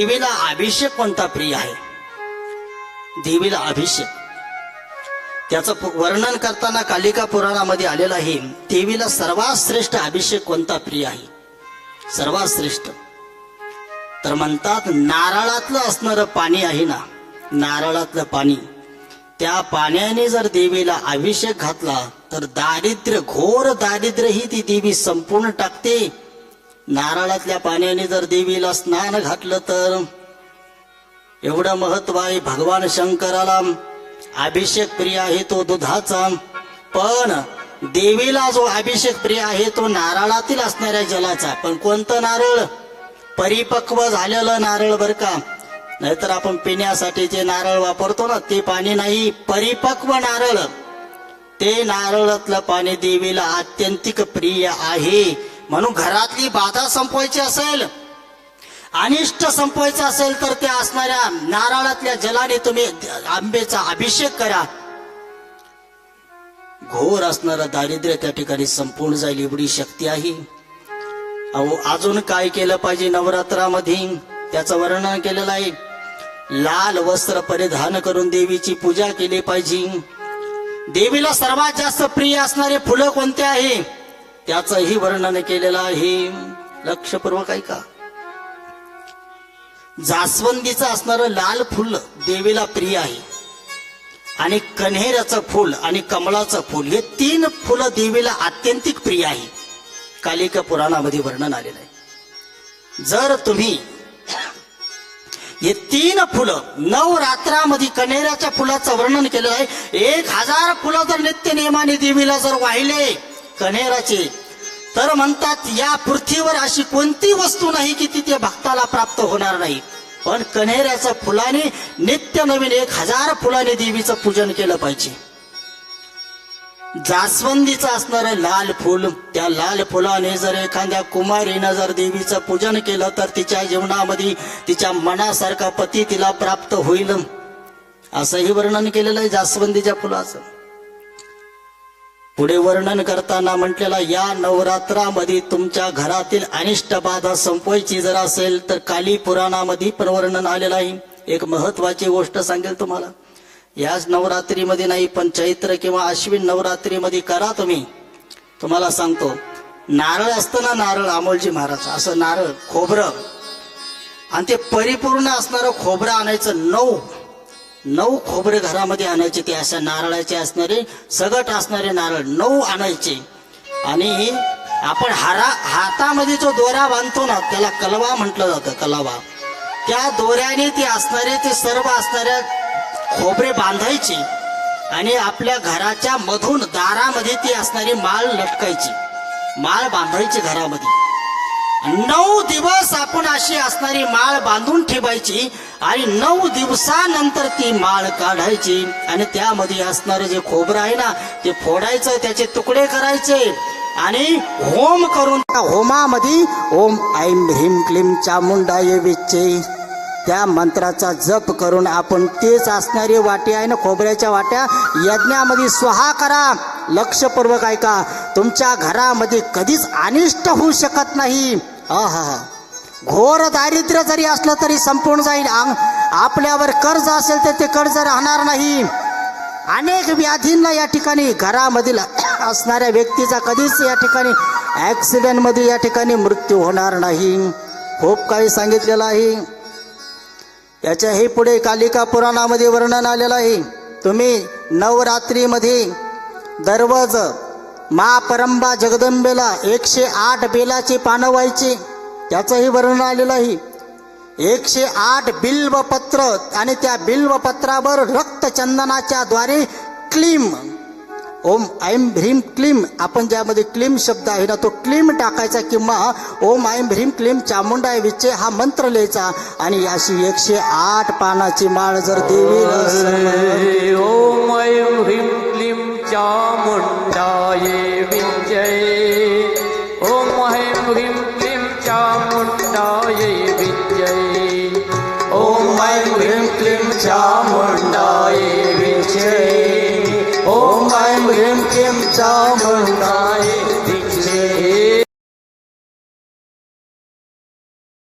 देवीला अभिषेक कोणता प्रिय आहे? देवीला अभिषेक, त्याचं वर्णन करताना कालिका पुराणामध्ये आलेलं आहे. देवीला सर्वात श्रेष्ठ अभिषेक कोणता प्रिय आहे? सर्वात श्रेष्ठ तर म्हणतात नारळातलं असणारं पाणी आहे ना, नारळातलं पाणी, त्या पाण्याने जर देवीला अभिषेक घातला तर दारिद्र्य, घोर दारिद्र्य ही ती देवी संपूर्ण टाकते. नारळातल्या पाण्याने जर देवीला स्नान घातलं तर एवढं महत्व आहे. भगवान शंकराला अभिषेक प्रिय आहे तो दुधाचा, पण देवीला जो अभिषेक प्रिय आहे तो नारळातील असणाऱ्या जलाचा. पण कोणतं नारळ? परिपक्व झालेलं नारळ बर का, नाहीतर आपण पिण्यासाठी जे नारळ वापरतो ना ते पाणी नाही, परिपक्व नारळ, ते नारळातलं पाणी देवीला अत्यंतिक प्रिय आहे. म्हणून घरातली बाधा संपवायची असेल, अनिष्ट संपवायचं असेल तर त्या असणाऱ्या नारळातल्या जलाने तुम्ही आंब्याचा अभिषेक करा. घोर असणारं दारिद्र्य त्या ठिकाणी संपूर्ण जाईल, एवढी शक्ती आहे. अहो अजून काय केलं पाहिजे नवरात्रामध्ये? त्याचं वर्णन केलेलं आहे. लाल वस्त्र परिधान करून देवीची पूजा केली पाहिजे. देवीला सर्वात जास्त प्रिय असणारे फुलं कोणते आहे त्याचंही वर्णन केलेलं आहे. लक्षपूर्वक ऐका. जास्वंदीचं असणारं लाल फुल देवीला प्रिय आहे, आणि कन्हेराचं फुल आणि कमळाचं फुल हे 3 फुलं देवीला अत्यंतिक प्रिय आहे. कालिका पुराणामध्ये वर्णन आलेलं आहे. जर तुम्ही हे 3 फुलं नवरात्रामध्ये, कन्हेराच्या फुलाचं वर्णन केलेलं आहे, 1000 फुलं जर नित्य नियमाने देवीला जर वाहिले कन्हेराचे, तर म्हणतात या पृथ्वीवर अशी कोणती वस्तू नाही की ती त्या भक्ताला प्राप्त होणार नाही. पण कन्हेराच्या फुलाने नित्य नवीन 1000 फुलाने देवीचं पूजन केलं पाहिजे. जास्वंदीचं असणारं लाल फुल, त्या लाल फुलाने जर एखाद्या कुमारीनं जर देवीचं पूजन केलं तर तिच्या जीवनामध्ये तिच्या मनासारखा पती तिला प्राप्त होईल, असंही वर्णन केलेलं आहे जास्वंदीच्या फुलाचं. पुढे वर्णन करताना म्हटलेला या नवरात्रामध्ये तुमच्या घरातील अनिष्ट बाधा संपवायची जर असेल तर काली पुराणामध्ये पण वर्णन आलेलं आहे. एक महत्वाची गोष्ट सांगेल तुम्हाला, याच नवरात्रीमध्ये नाही पण चैत्र किंवा अश्विन नवरात्रीमध्ये करा तुम्ही. तुम्हाला सांगतो, नारळ असतं ना, नारळ, अमोलजी महाराज असं नारळ, खोबरं, आणि ते परिपूर्ण असणारं खोबरं आणायचं. 9 खोबरे घरामध्ये आणायचे, ते अशा नारळाचे असणारे, सगट असणारे नारळ 9 आणायचे. आणि आपण हातामध्ये जो दोरा बांधतो ना त्याला कलवा म्हटलं जातं, कलावा. त्या दोऱ्याने ते असणारे, ते सर्व असणाऱ्या खोबरे बांधायचे आणि आपल्या घराच्या मधून दारामध्ये ती असणारी माळ लटकायची, माळ बांधायची घरामध्ये. 9 दिवस आपण अशी असणारी माळ बांधून ठेवायची आणि 9 दिवसानंतर ती माळ काढायची आणि त्यामध्ये असणारं जे खोबरं आहे ना ते फोडायचं, त्याचे तुकडे करायचे आणि होम करून त्या होमामध्ये ओम ऐं ह्रीं क्लीं चामुंडाय विच्चे त्या मंत्राचा जप करून आपण तेच असणारी वाटी आहे ना, खोबऱ्याच्या वाट्या, यज्ञामध्ये स्वाहा करा. लक्षपूर्वक ऐका, तुमच्या घरामध्ये कधीच अनिष्ट होऊ शकत नाही. घोर दारिद्र्य जरी असलं तरी संपूर्ण जाईल. आपल्यावर कर्ज असेल तर ते कर्ज राहणार नाही. अनेक व्याधींना या ठिकाणी घरामधील असणाऱ्या व्यक्तीचा कधीच या ठिकाणी ऍक्सिडेंट मध्ये या ठिकाणी मृत्यू होणार नाही. खूप काही सांगितलेलं आहे. याच्याही पुढे कालिका पुराणामध्ये वर्णन आलेलं आहे. तुम्ही नवरात्रीमध्ये दररोज मा परंबा जगदंबेला 108 बेलाची पानं व्हायची, त्याचंही वर्णन आलेलं आहे. 108 बिल्वपत्र आणि त्या बिल्वपत्रावर रक्तचंदनाच्या द्वारे क्लीम, ओम ऐं ह्रीं क्लीम, आपण ज्यामध्ये क्लीम शब्द आहे ना तो क्लीम टाकायचा, किंवा ओम ऐं ह्रीं क्लीम चामुंडाय विच्चे हा मंत्र लिहायचा आणि अशी 108 पानाची माळ जर देवी ओम ऐं ह्रीं क्लीं चामुंडाय विच्चे, ओम ऐं ह्रीं क्लीं चामुंडाय विच्चे, ओम ऐं ह्रीं क्लीं चामुंडाय विच्चे, ओम ऐं ह्रीं क्लीं चामुंडाय